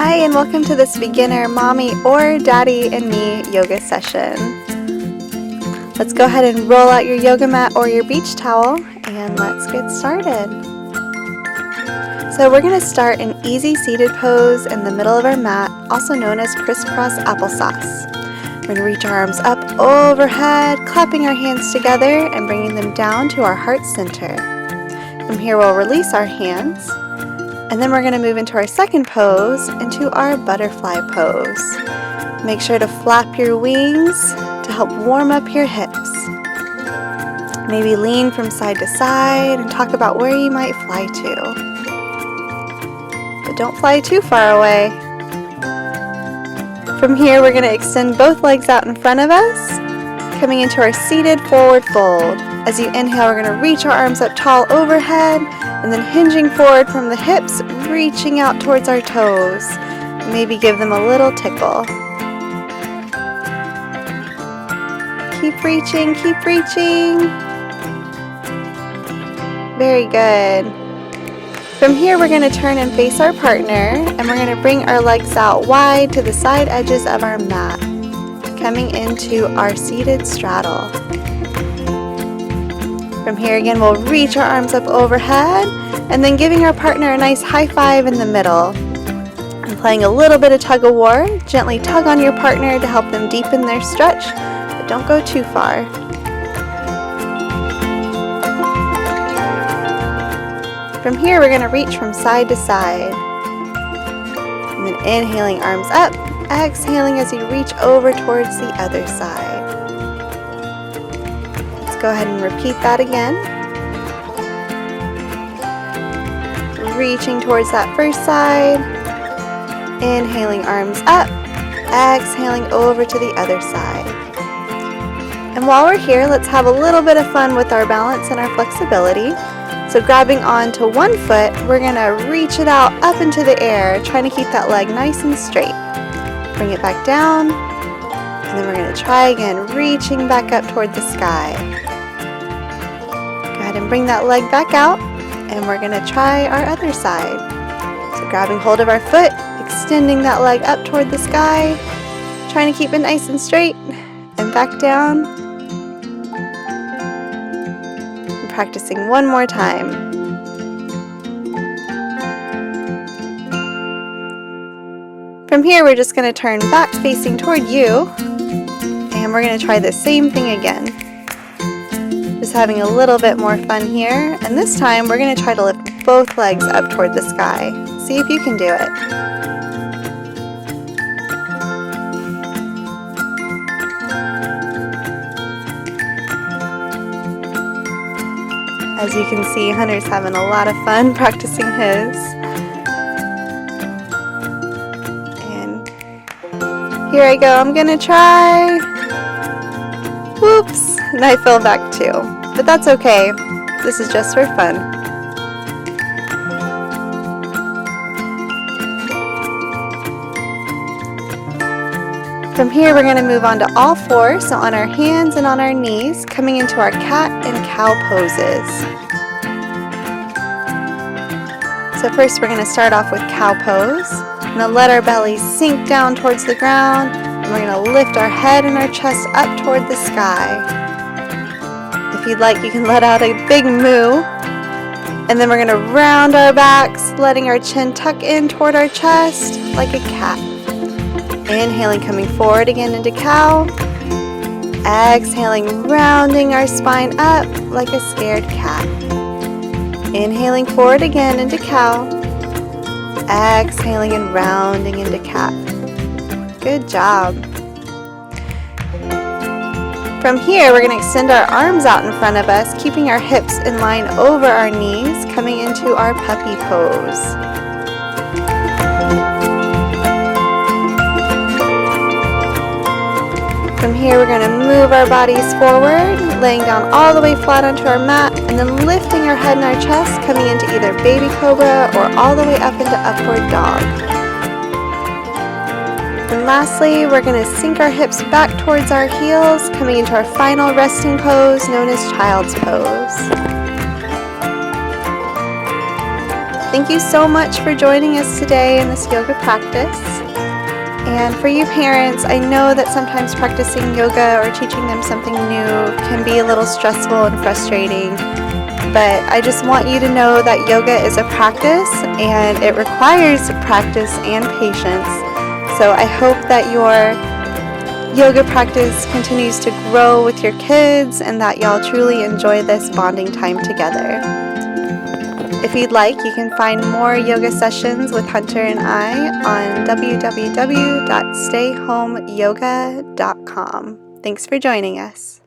Hi, and welcome to this beginner mommy or daddy and me yoga session. Let's go ahead and roll out your yoga mat or your beach towel and let's get started. So we're going to start an easy seated pose in the middle of our mat, also known as crisscross applesauce. We're going to reach our arms up overhead, clapping our hands together and bringing them down to our heart center. From here we'll release our hands. And then we're going to move into our second pose, into our butterfly pose. Make sure to flap your wings to help warm up your hips. Maybe lean from side to side and talk about where you might fly to. But don't fly too far away. From here, we're going to extend both legs out in front of us, coming into our seated forward fold. As you inhale, we're going to reach our arms up tall overhead, and then hinging forward from the hips, reaching out towards our toes. Maybe give them a little tickle. Keep reaching, keep reaching. Very good. From here, we're going to turn and face our partner, and we're going to bring our legs out wide to the side edges of our mat, coming into our seated straddle. From here again, we'll reach our arms up overhead and then giving our partner a nice high five in the middle. And playing a little bit of tug of war, gently tug on your partner to help them deepen their stretch, but don't go too far. From here, we're going to reach from side to side. And then inhaling, arms up, exhaling as you reach over towards the other side. Go ahead and repeat that again. Reaching towards that first side. Inhaling, arms up. Exhaling over to the other side. And while we're here, let's have a little bit of fun with our balance and our flexibility. So grabbing onto one foot, we're going to reach it out up into the air, trying to keep that leg nice and straight. Bring it back down. And then we're going to try again, reaching back up toward the sky. Go ahead and bring that leg back out, and we're going to try our other side. So grabbing hold of our foot, extending that leg up toward the sky, trying to keep it nice and straight, and back down. And practicing one more time. From here, we're just going to turn back facing toward you, and we're going to try the same thing again. Just having a little bit more fun here, and this time we're going to try to lift both legs up toward the sky. See if you can do it. As you can see, Hunter's having a lot of fun practicing his. And here I go, I'm going to try. Whoops, and I fell back too, but that's okay. This is just for fun. From here, we're going to move on to all fours, so on our hands and on our knees, coming into our cat and cow poses. So first, we're going to start off with cow pose. We're going to let our bellies sink down towards the ground. We're going to lift our head and our chest up toward the sky. If you'd like, you can let out a big moo. And then we're going to round our backs, letting our chin tuck in toward our chest like a cat. Inhaling, coming forward again into cow. Exhaling, rounding our spine up like a scared cat. Inhaling forward again into cow. Exhaling and rounding into cat. Good job. From here, we're going to extend our arms out in front of us, keeping our hips in line over our knees, coming into our puppy pose. From here, we're going to move our bodies forward, laying down all the way flat onto our mat, and then lifting our head and our chest, coming into either baby cobra or all the way up into upward dog. And lastly, we're going to sink our hips back towards our heels, coming into our final resting pose known as child's pose. Thank you so much for joining us today in this yoga practice. And for you parents, I know that sometimes practicing yoga or teaching them something new can be a little stressful and frustrating. But I just want you to know that yoga is a practice and it requires practice and patience. So I hope that your yoga practice continues to grow with your kids and that y'all truly enjoy this bonding time together. If you'd like, you can find more yoga sessions with Hunter and I on www.stayhomeyoga.com. Thanks for joining us.